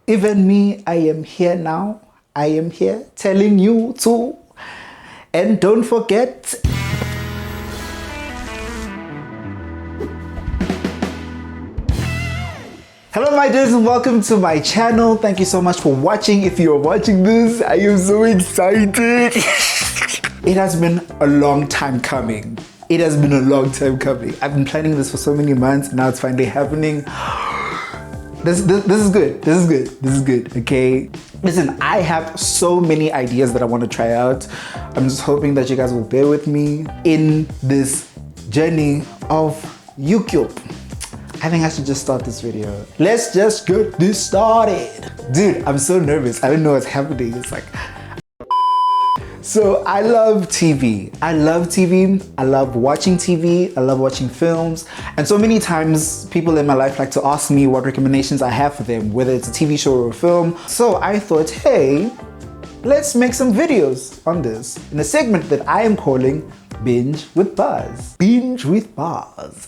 even me, I am here now. I am here telling you too. And don't forget, hello my dudes and welcome to my channel. Thank you so much for watching. If you're watching this, I am so excited. It has been a long time coming. It has been a long time coming. I've been planning this for so many months. Now it's finally happening. This is good. This is good. This is good. Okay. Listen, I have so many ideas that I want to try out. I'm just hoping that you guys will bear with me in this journey of YouTube. I think I should just start this video. Let's just get this started. Dude, I'm so nervous. I don't know what's happening. It's like, so I love TV. I love TV. I love watching TV. I love watching films. And so many times people in my life like to ask me what recommendations I have for them, whether it's a TV show or a film. So I thought, hey, let's make some videos on this in a segment that I am calling Binge with Buzz. Binge with Buzz.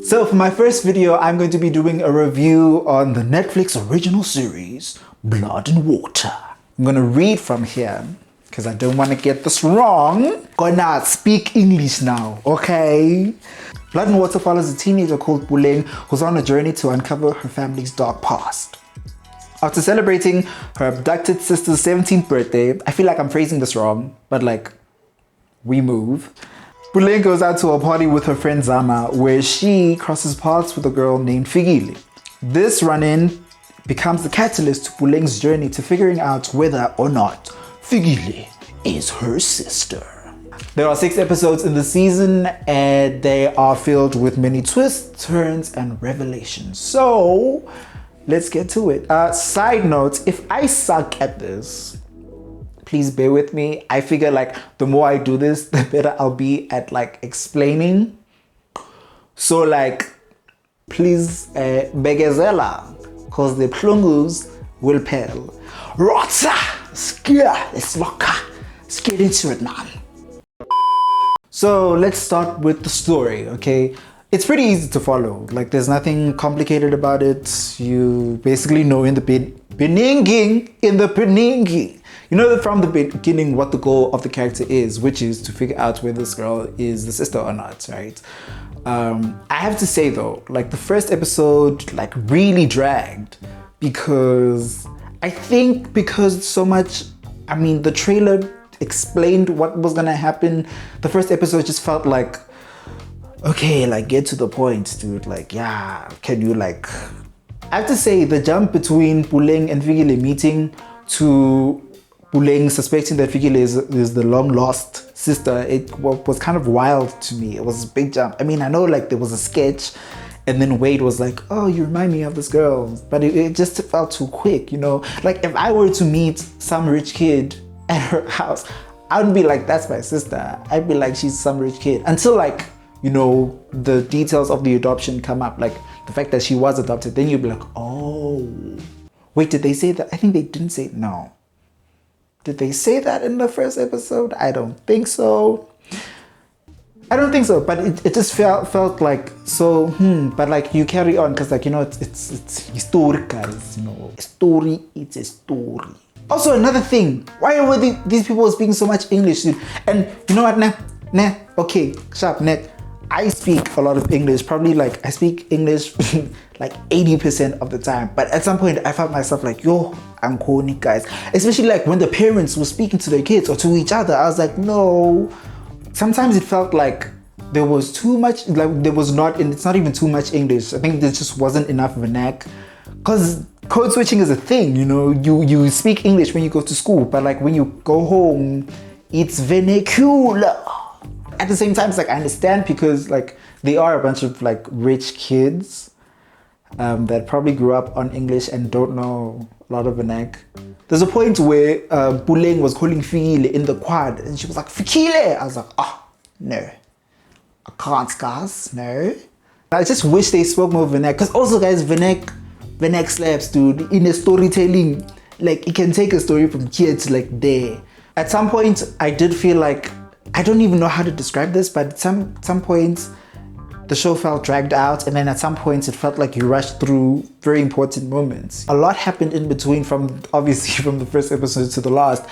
So for my first video, I'm going to be doing a review on the Netflix original series, Blood and Water. I'm gonna read from here because I don't want to get this wrong. Gonna speak English now, okay? Blood and Water follows a teenager called Puleng who's on a journey to uncover her family's dark past. After celebrating her abducted sister's 17th birthday, I feel like I'm phrasing this wrong, but like, we move. Puleng goes out to a party with her friend Zama where she crosses paths with a girl named Fikile. This run-in becomes the catalyst to Puleng's journey to figuring out whether or not Fikile is her sister. There are 6 episodes in the season and they are filled with many twists, turns, and revelations. So let's get to it. Side note, if I suck at this, please bear with me. I figure like the more I do this, the better I'll be at like explaining. So like, please begezela, because the plungus will pale. Rotsa! Let's get into it, man. So let's start with the story, okay? It's pretty easy to follow. Like there's nothing complicated about it. You basically know in the beginning, you know from the beginning what the goal of the character is, which is to figure out whether this girl is the sister or not, right? I have to say though, like the first episode like really dragged because I think because so much, I mean the trailer explained what was gonna happen. The first episode just felt like, okay, like get to the point, dude. Like, yeah, can you like, I have to say the jump between Puleng and Fikile meeting to Puleng suspecting that Fikile is the long lost sister, it was kind of wild to me. It was a big jump. I mean, I know like there was a sketch and then Wade was like, oh, you remind me of this girl. But it just felt too quick, you know? Like if I were to meet some rich kid at her house, I wouldn't be like, that's my sister. I'd be like, she's some rich kid. Until like, you know, the details of the adoption come up, like the fact that she was adopted, then you'd be like, oh. Wait, did they say that? I think they didn't say, no. Did they say that in the first episode? I don't think so. I don't think so, but it just felt like so, but like you carry on because like, you know, it's historic, guys, you know, a story, it's a story. Also another thing, why were these people speaking so much English, dude? And you know what, nah, okay, sharp, net. I speak a lot of English, probably like I speak English like 80% of the time. But at some point I found myself like, yo, I'm corny, guys. Especially like when the parents were speaking to their kids or to each other, I was like, no. Sometimes it felt like there was too much, like there was not, and it's not even too much English. I think there just wasn't enough vernac. Because code switching is a thing, you know, you speak English when you go to school, but like when you go home, it's vernacular. At the same time, it's like I understand because like they are a bunch of like rich kids that probably grew up on English and don't know a lot of vernac. There's a point where Puleng was calling Fikile in the quad and she was like, Fikile! I was like, oh, no. I can't, guys, no. I just wish they spoke more vernac because also guys, vernac slaps, dude. In a storytelling, like it can take a story from here to like there. At some point, I did feel like, I don't even know how to describe this, but at some points, the show felt dragged out, and then at some points it felt like you rushed through very important moments. A lot happened in between, from obviously from the first episode to the last,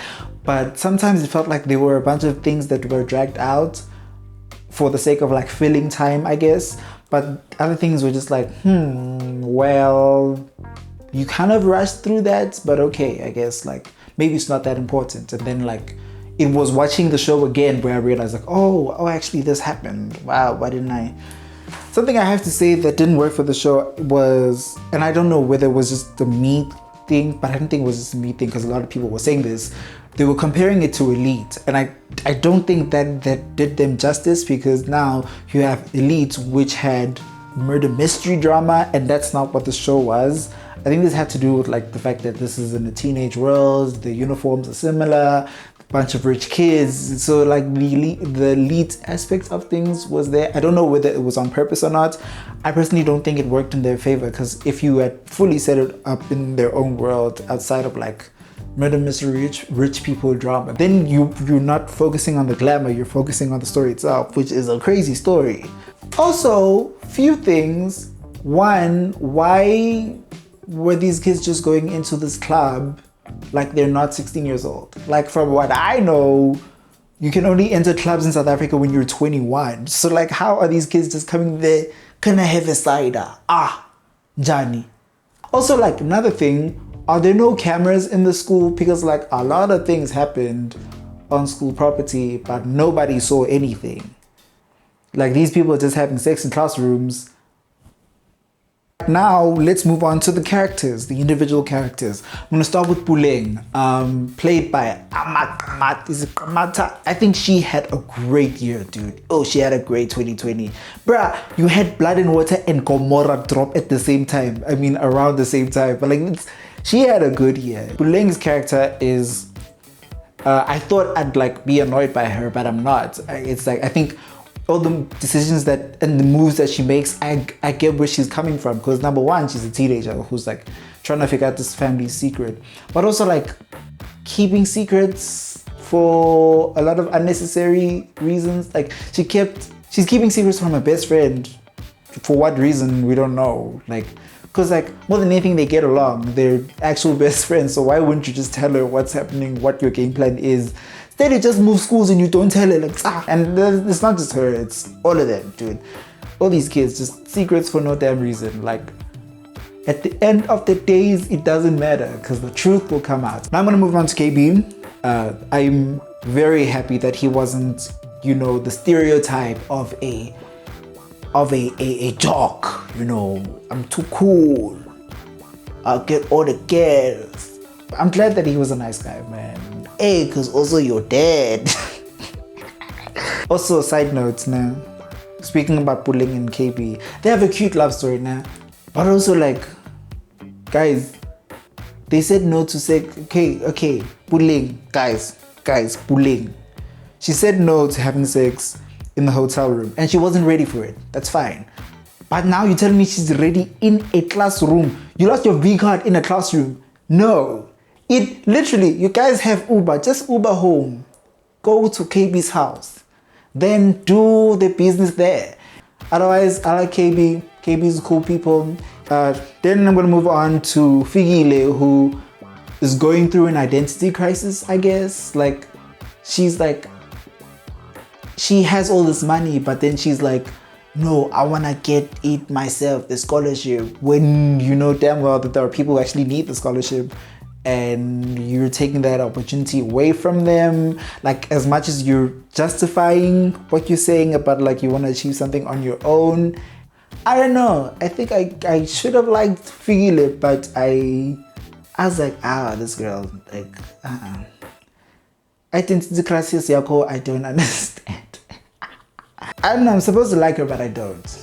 but sometimes it felt like there were a bunch of things that were dragged out for the sake of like filling time, I guess. But other things were just like, well, you kind of rushed through that, but okay, I guess like maybe it's not that important. And then like it was watching the show again where I realized like, oh, actually this happened. Wow, why didn't I? Something I have to say that didn't work for the show was, and I don't know whether it was just the me thing, but I don't think it was just a me thing because a lot of people were saying this. They were comparing it to Elite, and I don't think that did them justice, because now you have Elite, which had murder mystery drama, and that's not what the show was. I think this had to do with like the fact that this is in a teenage world, the uniforms are similar, bunch of rich kids, so like the elite aspect of things was there. I don't know whether it was on purpose or not. I personally don't think it worked in their favor, because if you had fully set it up in their own world outside of like murder mystery rich people drama, then you're not focusing on the glamour, you're focusing on the story itself, which is a crazy story. Also, few things. One, why were these kids just going into this club like they're not 16 years old? Like, from what I know, you can only enter clubs in South Africa when you're 21. So like, how are these kids just coming there? Can I have a cider? Johnny. Also, like, another thing, are there no cameras in the school? Because like a lot of things happened on school property, but nobody saw anything. Like, these people are just having sex in classrooms. Now, let's move on to the characters, the individual characters. I'm going to start with Puleng, played by Amata. I think she had a great year, dude. Oh, she had a great 2020. Bruh, you had Blood and Water and Gomorrah drop at the same time. I mean, around the same time. But like, she had a good year. Puleng's character is... I thought I'd like be annoyed by her, but I'm not. It's like, I think all the decisions that and the moves that she makes, I get where she's coming from, because number one, she's a teenager who's like trying to figure out this family's secret, but also like keeping secrets for a lot of unnecessary reasons. Like, she's keeping secrets from her best friend. For what reason, we don't know. Like, because like more than anything, they get along, they're actual best friends, so why wouldn't you just tell her what's happening, what your game plan is? Instead, you just move schools and you don't tell her, like, and it's not just her, it's all of them, dude. All these kids, just secrets for no damn reason. Like, at the end of the days, it doesn't matter, because the truth will come out. Now I'm gonna move on to KB. I'm very happy that he wasn't, you know, the stereotype of a jock, you know. I'm too cool, I'll get all the girls. I'm glad that he was a nice guy, man. Hey, because also you're dead. Also, side notes now, speaking about Puleng and KB, they have a cute love story now, but also like, guys, they said no to sex. Okay, Puleng, guys, Puleng, she said no to having sex in the hotel room, and she wasn't ready for it. That's fine. But now you're telling me she's ready in a classroom. You lost your V card in a classroom. No. It literally, you guys have Uber, just Uber home. Go to KB's house. Then do the business there. Otherwise, I like KB. KB's cool people. Then I'm going to move on to Figile, who is going through an identity crisis, I guess. Like, she's like, she has all this money, but then she's like, no, I want to get it myself, the scholarship. When you know damn well that there are people who actually need the scholarship, and you're taking that opportunity away from them. Like, as much as you're justifying what you're saying about like you want to achieve something on your own, I don't know. I think I should have liked Figile, but I was like, this girl, like, identity crisis, Yako, I don't understand. I don't know, I'm supposed to like her, but I don't.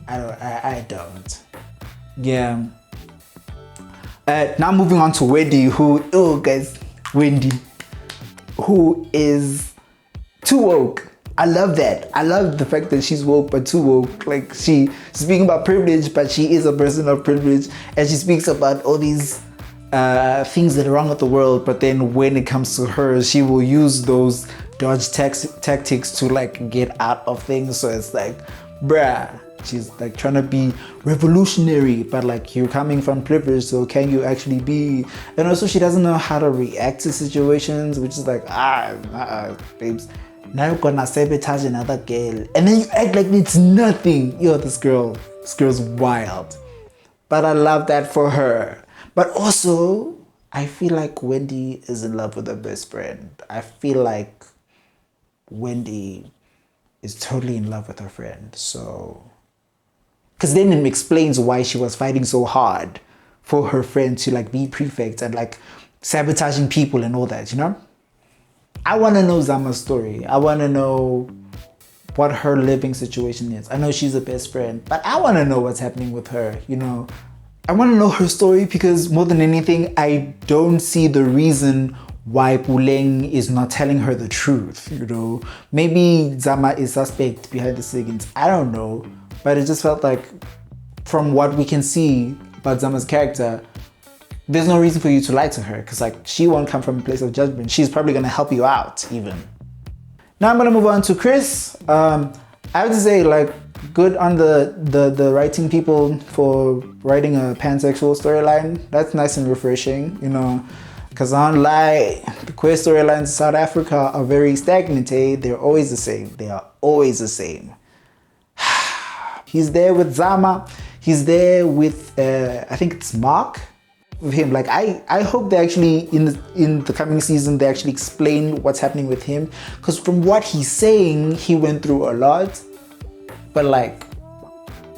I don't. Yeah. Now moving on to Wendy, Wendy, who is too woke. I love that. I love the fact that she's woke, but too woke. Like, she's speaking about privilege, but she is a person of privilege, and she speaks about all these things that are wrong with the world, but then when it comes to her, she will use those dodge tactics to like get out of things. So it's like, bruh. She's like trying to be revolutionary, but like you're coming from privilege, so can you actually be? And also she doesn't know how to react to situations, which is like, babes, now you're gonna sabotage another girl. And then you act like it's nothing. Yo, this girl's wild. But I love that for her. But also, I feel like Wendy is in love with her best friend. I feel like Wendy is totally in love with her friend, so... Because then it explains why she was fighting so hard for her friend to like be prefect and like sabotaging people and all that, you know? I want to know Zama's story. I want to know what her living situation is. I know she's a best friend, but I want to know what's happening with her, you know? I want to know her story because more than anything, I don't see the reason why Puleng is not telling her the truth, you know? Maybe Zama is suspect behind the scenes. I don't know. But it just felt like, from what we can see about Zama's character, there's no reason for you to lie to her because like she won't come from a place of judgment. She's probably gonna help you out even. Now I'm gonna move on to Chris. I have to say like good on the writing people for writing a pansexual storyline. That's nice and refreshing, you know, because I don't lie, the queer storylines in South Africa are very stagnant, eh? They're always the same. They are always the same. He's there with Zama. He's there with, I think it's Mark, with him. Like, I hope they actually, in the coming season, they actually explain what's happening with him. Because from what he's saying, he went through a lot. But like,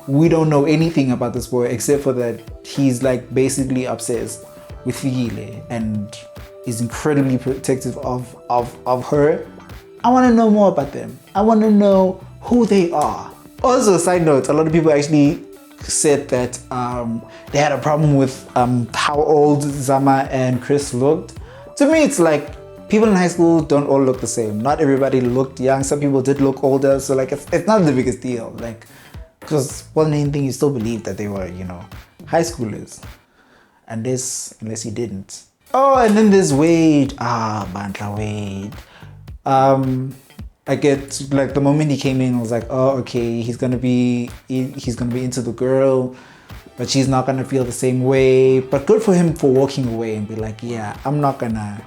we don't know anything about this boy except for that he's like basically obsessed with Fikile and is incredibly protective of her. I want to know more about them. I want to know who they are. Also, a side note, a lot of people actually said that they had a problem with how old Zama and Chris looked. To me, it's like people in high school don't all look the same. Not everybody looked young. Some people did look older. So like, it's not the biggest deal. Like, because more than anything, you still believe that they were, you know, high schoolers. Unless you didn't. Oh, and then there's Wade. Bandla Wade. I get like the moment he came in, I was like, oh, okay, he's gonna be into the girl, but she's not gonna feel the same way. But good for him for walking away and be like, yeah, I'm not gonna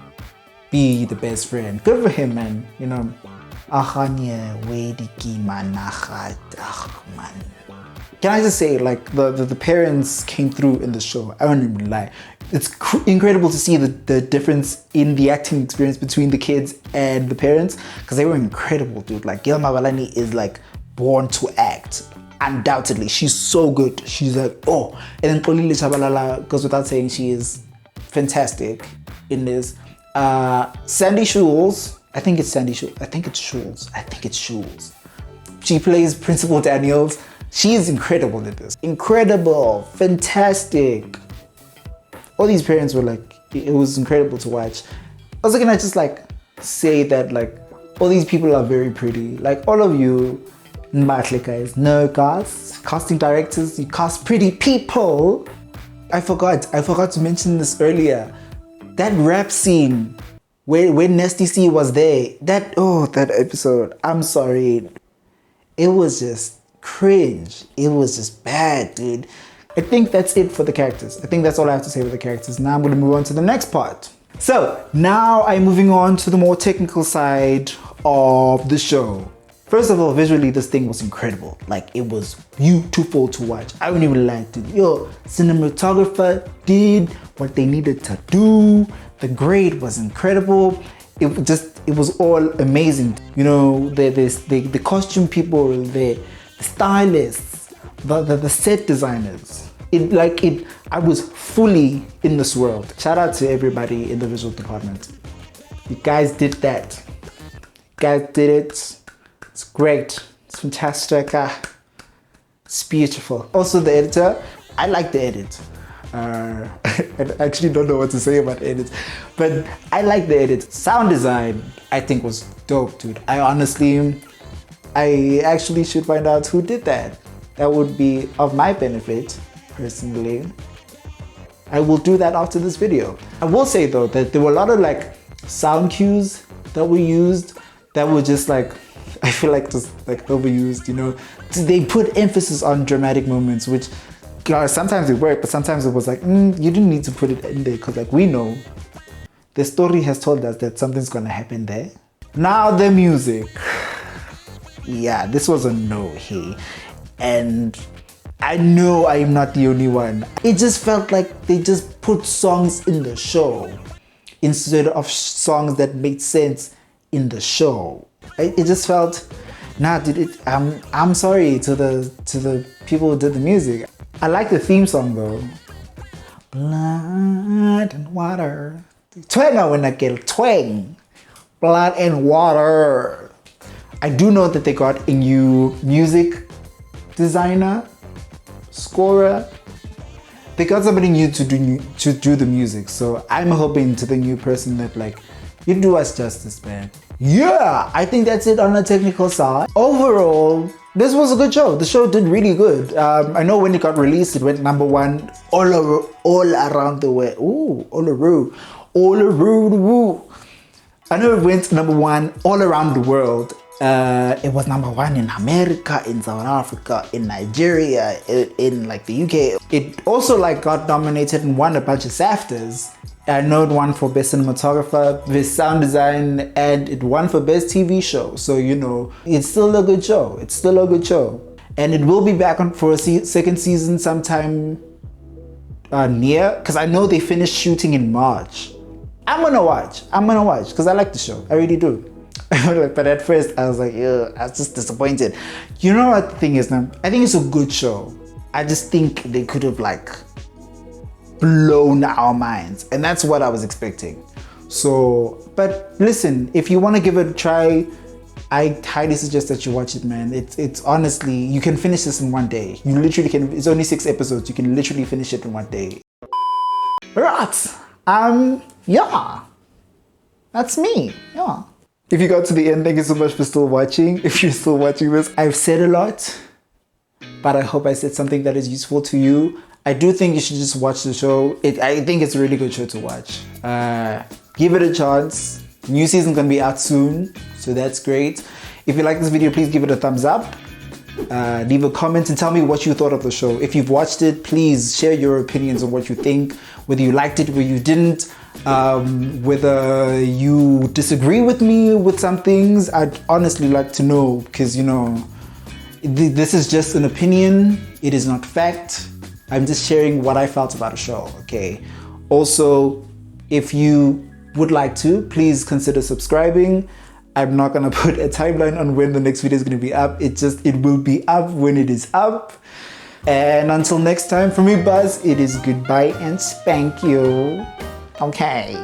be the best friend. Good for him, man. You know, can I just say, like, the parents came through in the show. I don't even lie. It's incredible to see the difference in the acting experience between the kids and the parents, because they were incredible, dude. Like, Gil Mabalani is like born to act. Undoubtedly, she's so good. She's like, oh. And then Kolile Chabalala goes without saying, she is fantastic in this. Sandy Schules, I think it's Schules. She plays Principal Daniels. She is incredible in this. Incredible, fantastic. All these parents were like, it was incredible to watch. Also, can I just like say that like all these people are very pretty. Like all of you, Mbatle guys, no guys, casting directors, you cast pretty people. I forgot to mention this earlier. That rap scene where Nasty C was there, that episode, I'm sorry. It was just cringe. It was just bad, dude. I think that's it for the characters. I think that's all I have to say for the characters. Now I'm going to move on to the next part. So now I'm moving on to the more technical side of the show. First of all, visually, this thing was incredible. Like, it was beautiful to watch. I wouldn't even lie to you. Yo, cinematographer did what they needed to do. The grade was incredible. It was all amazing. You know, the costume people, the stylists, the set designers. I was fully in this world. Shout out to everybody in the visual department. You guys did that. You guys did it. It's great. It's fantastic. It's beautiful. Also, the editor. I like the edit. I actually don't know what to say about edit, but I like the edit. Sound design, I think, was dope, dude. I actually should find out who did that. That would be of my benefit, personally. I will do that after this video. I will say though that there were a lot of like sound cues that were used that were just like I feel like just like overused, you know. They put emphasis on dramatic moments, which sometimes it worked, but sometimes it was like, you didn't need to put it in there because like we know the story has told us that something's gonna happen there. Now the music. Yeah, this was a no here. And I know I'm not the only one. It just felt like they just put songs in the show instead of songs that made sense in the show. It just felt, I'm sorry to the people who did the music. I like the theme song though. Blood and water. Twang when I get twang. Blood and water. I do know that they got a new music designer, scorer. They got somebody new to do the music. So I'm hoping to the new person that like, you do us justice, man. Yeah, I think that's it on the technical side. Overall, this was a good show. The show did really good. I know when it got released, it went #1 all around the world. Ooh, all around the world. I know it went #1 all around the world. It was #1 in America, in South Africa, in Nigeria, in like the UK. It also like got nominated and won a bunch of SAFTAs. I know it won for Best Cinematographer, Best Sound Design, and it won for Best TV Show. So, you know, it's still a good show. It's still a good show. And it will be back on for a second season sometime near, because I know they finished shooting in March. I'm gonna watch because I like the show. I really do. But at first I was like, I was just disappointed. You know what the thing is now? I think it's a good show. I just think they could have like blown our minds, and that's what I was expecting. So, but listen, if you want to give it a try, I highly suggest that you watch it, man. It's honestly, you can finish this in one day. You literally can. It's only 6 episodes. You can literally finish it in one day. Right. Yeah. That's me. Yeah. If you got to the end, thank you so much for still watching. If you're still watching this, I've said a lot, but I hope I said something that is useful to you. I do think you should just watch the show. I think it's a really good show to watch. Give it a chance. New season's gonna be out soon, so that's great. If you like this video, please give it a thumbs up. Leave a comment and tell me what you thought of the show. If you've watched it, please share your opinions on what you think, whether you liked it, whether you didn't, whether you disagree with me with some things. I'd honestly like to know, because you know, this is just an opinion. It is not fact. I'm just sharing what I felt about a show, okay? Also, if you would like to, please consider subscribing. I'm not gonna put a timeline on when the next video is gonna be up. It will be up when it is up. And until next time, from me, Buzz, it is goodbye and spank you. Okay.